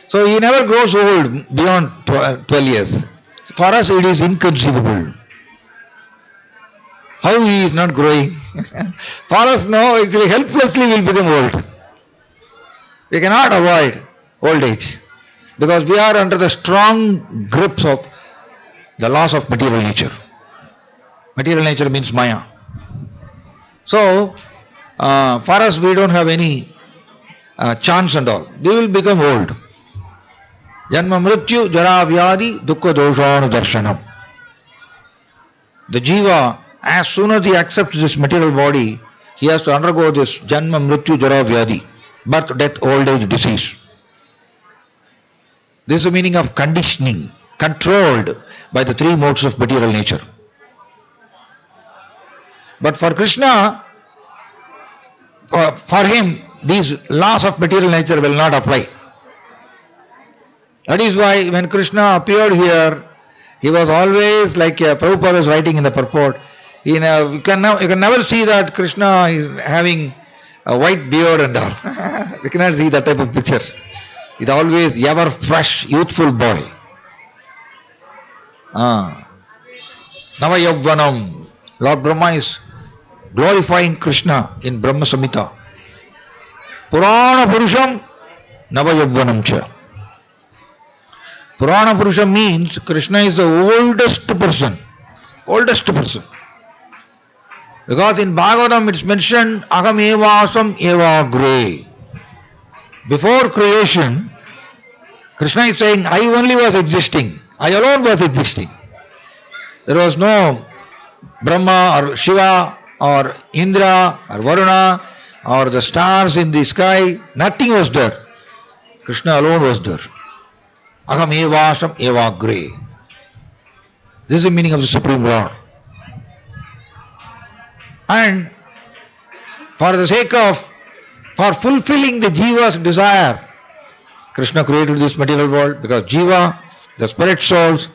So he never grows old beyond 12 years. For us it is inconceivable. How he is not growing? For us, no, actually helplessly will become old. We cannot avoid old age because we are under the strong grips of the laws of material nature. Material nature means Maya. So, for us we don't have any chance and all. We will become old. Janma mrityu jara vyadi dukkha doshanu darshanam. The jiva, as soon as he accepts this material body, he has to undergo this janma mrityu jara vyadi. Birth, death, old age, disease. This is the meaning of conditioning, controlled by the 3 modes of material nature. But for Krishna, for him, these laws of material nature will not apply. That is why when Krishna appeared here, he was always like Prabhupada is writing in the purport. You can never see that Krishna is having a white beard and all. We cannot see that type of picture. It's always ever fresh, youthful boy. Nava Yavvanam. Lord Brahma is glorifying Krishna in Brahma Samhita. Purana Purusham Navayavvanam cha. Purana Purusha means Krishna is the oldest person. Oldest person. Because in Bhagavatam it's mentioned Aham evasam eva gre. Before creation, Krishna is saying, I only was existing. I alone was existing. There was no Brahma or Shiva or Indra or Varuna or the stars in the sky. Nothing was there. Krishna alone was there. Aham evasam eva gre. This is the meaning of the Supreme Lord. And for fulfilling the Jiva's desire, Krishna created this material world because Jiva, the spirit souls,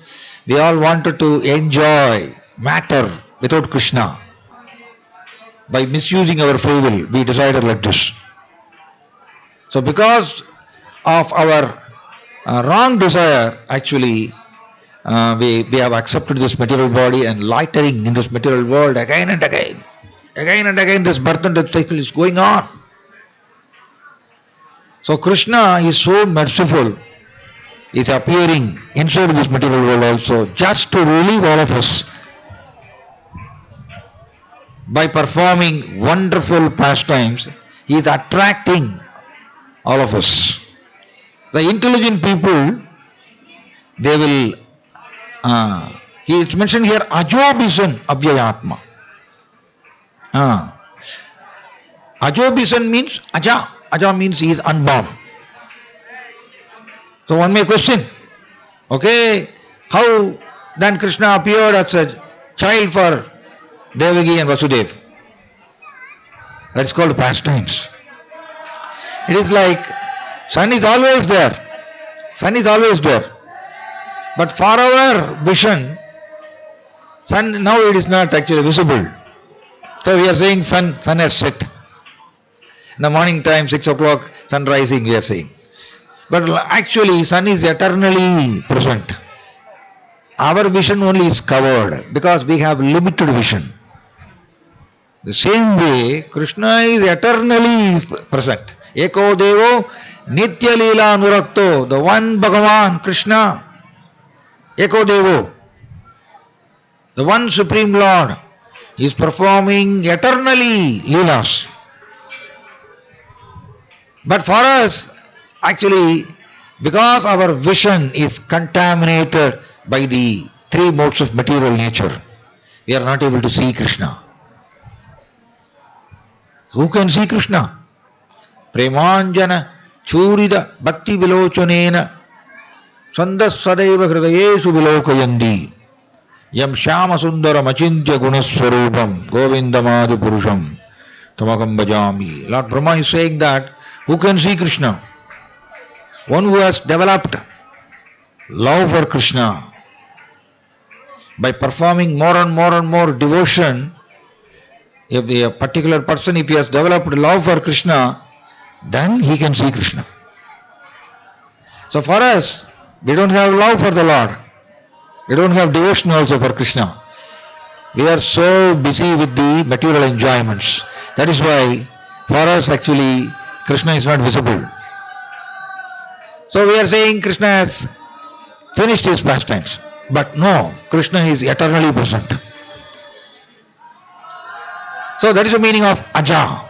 we all wanted to enjoy matter without Krishna. By misusing our free will, we decided like this. So because of our wrong desire, actually, we have accepted this material body and loitering in this material world again and again. Again and again this birth and death cycle is going on. So Krishna is so merciful. He is appearing inside this material world also just to relieve all of us by performing wonderful pastimes. He is attracting all of us. The intelligent people, they will, he is mentioned here, Ajobisan Avyayatma. Ajobisan means Aja. Aja means he is unborn. So one may question, okay, how then Krishna appeared as a child for Devaki and Vasudeva? That is called pastimes. It is like sun is always there. Sun is always there. But for our vision, sun now it is not actually visible. So we are saying sun has set. In the morning time, 6 o'clock, sun rising, we are saying. But actually, sun is eternally present. Our vision only is covered because we have limited vision. The same way, Krishna is eternally present. Eko Devo Nitya Leela Anurakto, the one Bhagavan, Krishna. Eko Devo, the one Supreme Lord, is performing eternally Leelas. But for us, actually, because our vision is contaminated by the three modes of material nature, we are not able to see Krishna. Who can see Krishna? Premanjana Churida Bhakti Vilochanena Sandas Sadeva Hridayesu Vilokayandi Yam Shama Sundaram Achintya Gunaswarupam Govindamadi Purusham Tamakam Bhajami. Lord Brahma is saying that who can see Krishna? One who has developed love for Krishna by performing more and more devotion. If a particular person, if he has developed love for Krishna, then he can see Krishna. So for us, we don't have love for the Lord. We don't have devotion also for Krishna. We are so busy with the material enjoyments. That is why for us actually Krishna is not visible. So we are saying Krishna has finished his pastimes. But no, Krishna is eternally present. So that is the meaning of Aja.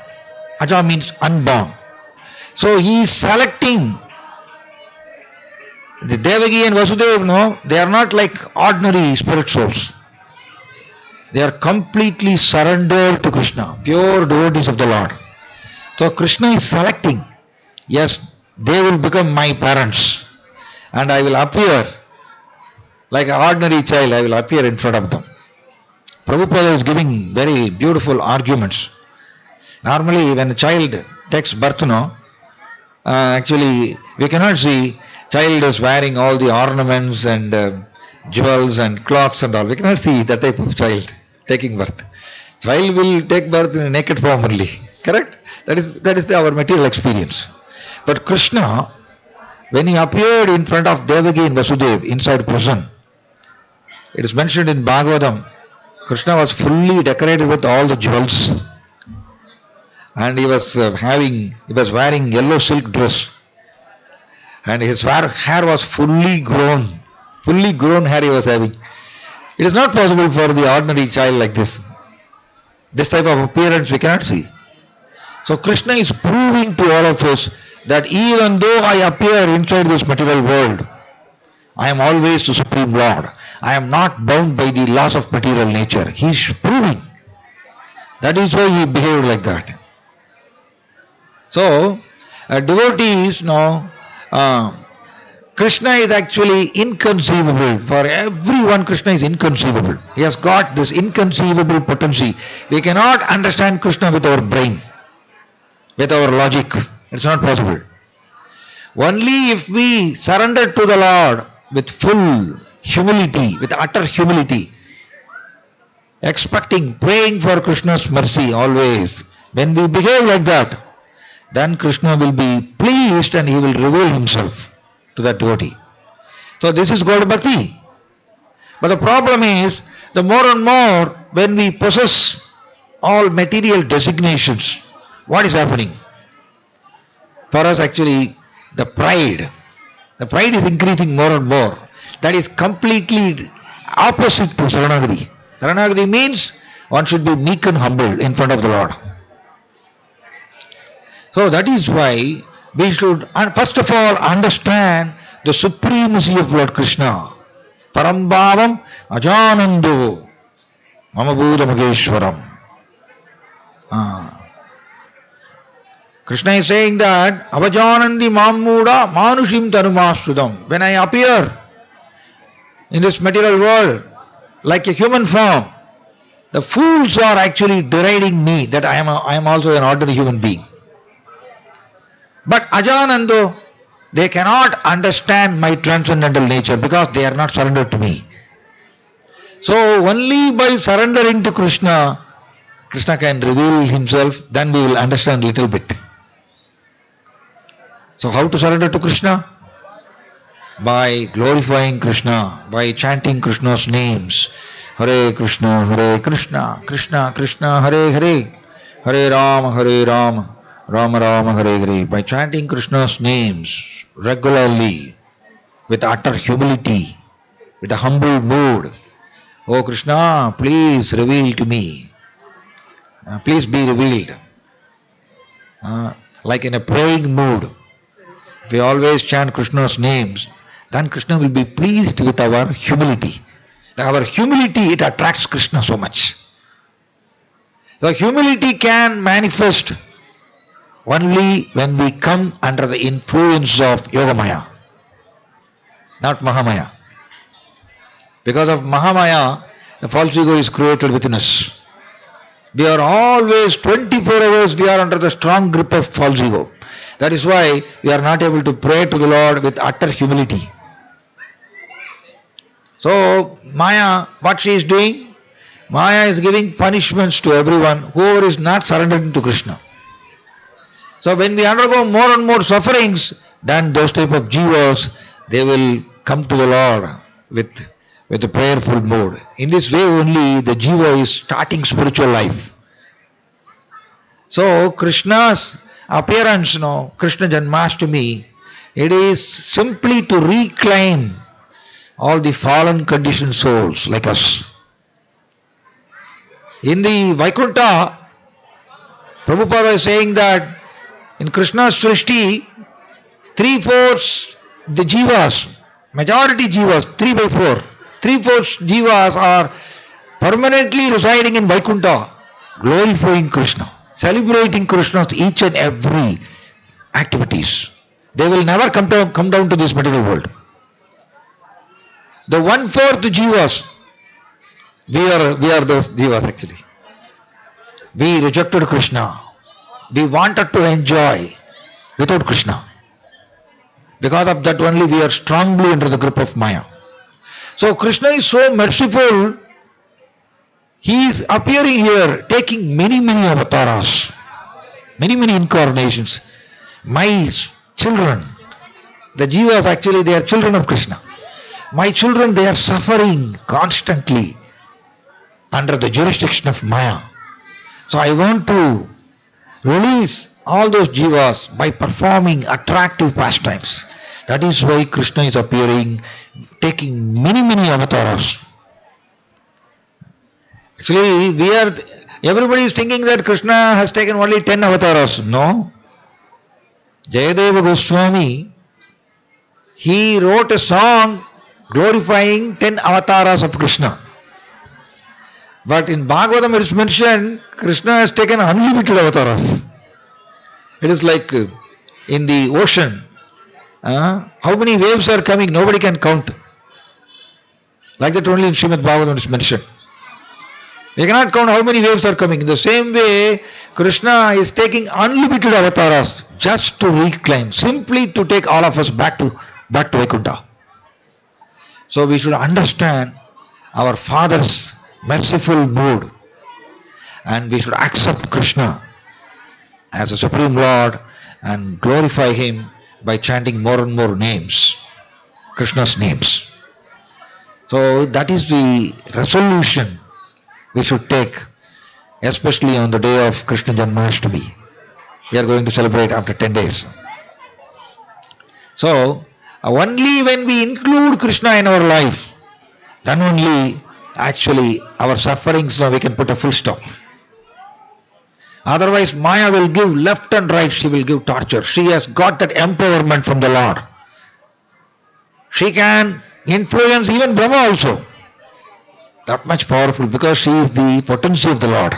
Aja means unborn. So he is selecting the Devaki and Vasudeva. No, they are not like ordinary spirit souls. They are completely surrendered to Krishna, pure devotees of the Lord. So Krishna is selecting, yes, they will become my parents and I will appear like an ordinary child, I will appear in front of them. Prabhupada is giving very beautiful arguments. Normally when a child takes birth, actually we cannot see child is wearing all the ornaments and jewels and cloths and all. We cannot see that type of child taking birth. Child will take birth in a naked form only. Correct? That is our material experience. But Krishna, when he appeared in front of Devaki and Vasudeva inside prison, it is mentioned in Bhagavatam, Krishna was fully decorated with all the jewels, and he was wearing yellow silk dress, and his hair was fully grown hair he was having. It is not possible for the ordinary child like this. This type of appearance we cannot see. So Krishna is proving to all of us that even though I appear inside this material world, I am always the Supreme Lord. I am not bound by the laws of material nature. He is proving. That is why he behaved like that. So, devotees know Krishna is actually inconceivable. For everyone, Krishna is inconceivable. He has got this inconceivable potency. We cannot understand Krishna with our brain, with our logic. It's not possible. Only if we surrender to the Lord with full humility, with utter humility, expecting, praying for Krishna's mercy always. When we behave like that, then Krishna will be pleased and he will reveal himself to that devotee. So this is called bhakti. But the problem is, the more and more when we possess all material designations, what is happening? For us actually, the pride is increasing more and more. That is completely opposite to Saranagati. Saranagati means one should be meek and humble in front of the Lord. So that is why we should first of all understand the supremacy of Lord Krishna. Parambhavam ajanando mamabhuta mageshwaram. Krishna is saying that avajanandi mamuda manushim tanumasudam. When I appear in this material world like a human form, the fools are actually deriding me that I am also an ordinary human being. But ajanando, they cannot understand my transcendental nature because they are not surrendered to me. So only by surrendering to Krishna, Krishna can reveal himself, then we will understand a little bit. So how to surrender to Krishna? By glorifying Krishna, by chanting Krishna's names. Hare Krishna, Krishna Krishna, Hare Hare, Hare Rama, Rama Rama, Hare Hare. By chanting Krishna's names regularly, with utter humility, with a humble mood. Oh Krishna, please reveal to me. Please be revealed. Like in a praying mood. If we always chant Krishna's names, then Krishna will be pleased with our humility. Our humility, it attracts Krishna so much. The humility can manifest only when we come under the influence of Yogamaya, not Mahamaya. Because of Mahamaya, the false ego is created within us. We are always 24 hours, we are under the strong grip of false ego. That is why we are not able to pray to the Lord with utter humility. So Maya, what she is doing? Maya is giving punishments to everyone whoever is not surrendering to Krishna. So when we undergo more and more sufferings, then those type of jivas, they will come to the Lord with a prayerful mood. In this way only the jiva is starting spiritual life. So Krishna's appearance, Krishna Janmashtami, it is simply to reclaim all the fallen conditioned souls like us. In the Vaikuntha, Prabhupada is saying that in Krishna's Srishti, 3/4 the jivas, majority jivas, 3/4, 3/4 jivas are permanently residing in Vaikuntha, glorifying Krishna, celebrating Krishna's each and every activities. They will never come down to this material world. The 1/4 jivas, we are those jivas actually. We rejected Krishna. We wanted to enjoy without Krishna. Because of that only we are strongly under the grip of Maya. So Krishna is so merciful, he is appearing here, taking many avatars, many incarnations. My children, the jivas actually they are children of Krishna. My children, they are suffering constantly. under the jurisdiction of Maya. So I want to release all those jivas by performing attractive pastimes. That is why Krishna is appearing, taking many avatars. Actually, everybody is thinking that Krishna has taken only 10 avatars. No. Jayadeva Goswami, he wrote a song glorifying 10 avatars of Krishna. But in Bhagavatam it is mentioned, Krishna has taken unlimited avatars. It is like in the ocean. How many waves are coming? Nobody can count. Like that only in Srimad Bhagavatam it is mentioned. We cannot count how many waves are coming. In the same way, Krishna is taking unlimited avatars just to reclaim, simply to take all of us back to Vaikuntha. So we should understand our Father's merciful mood, and we should accept Krishna as a Supreme Lord and glorify Him by chanting more and more names, Krishna's names. So that is the resolution we should take, especially on the day of Krishna Janmashtami. We are going to celebrate after 10 days. So only when we include Krishna in our life, then only actually our sufferings, we can put a full stop. Otherwise Maya will give left and right, she will give torture. She has got that empowerment from the Lord. She can influence even Brahma also. That much powerful, because she is the potency of the Lord.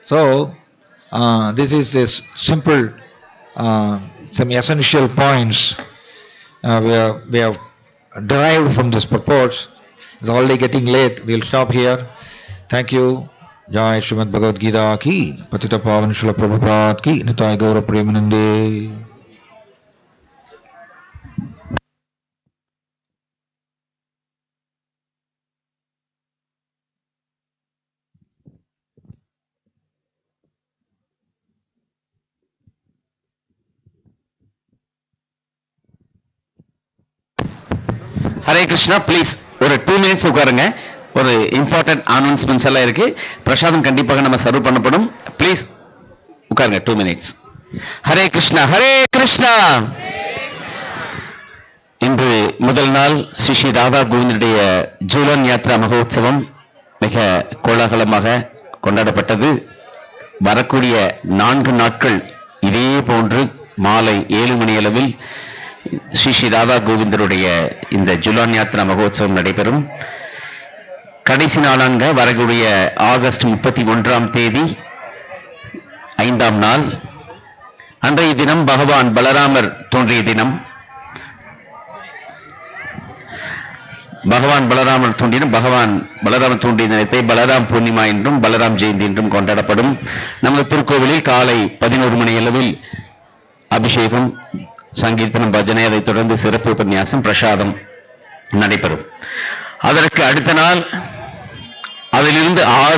So this is this simple, some essential points we have derived from this purports. It's already getting late. We'll stop here. Thank you. Jai Srimad Bhagavad Gita ki, Patita Pavan Srila Prabhupada ki, Nitai Gaura Premanande. Hare Krishna, please ஒரு 2 minutes உட்காருங்க. ஒரு important announcements எல்லாம் இருக்கு. பிரசாதம் கண்டிப்பாக நம்ம serve பண்ணப்படும். Please உட்காருங்க 2 minutes. ஹரே கிருஷ்ணா, ஹரே கிருஷ்ணா. இன்று முதல் நாள் ஸ்ரீ ராதா கோவிந்தனுடைய ஜூலன் யாத்ரா மகோத்சவம் மிக கோலாகலமாக கொண்டாடப்பட்டது. வரக்கூடிய 4 நாட்கள் இதே போன்று மாலை 7 மணி அளவில் ஸ்ரீ ராதா கோவிந்தருடைய இந்த ஜுலான் யாத்ரா மகோத்சவம் நடைபெறும். கடைசி நாளாங்க வரக்கூடிய ஆகஸ்ட் 31ஆம் தேதி 5ஆம் நாள். அன்றைய தினம் பகவான் பலராமர் தோன்றிய தினம். பகவான் பலராமர் தோன்றிய தினத்தை பலராம் பூர்ணிமா என்றும் பலராம் ஜெயந்தி என்றும் கொண்டாடப்படும். நமது திருக்கோவிலில் காலை 11 மணி அளவில் அபிஷேகம், சங்கீர்த்தனம், பஜனை, அதைத் தொடர்ந்து சிறப்பு உபன்யாசம், பிரசாதம் நடைபெறும். அதற்கு அடுத்த நாள் அதிலிருந்து 6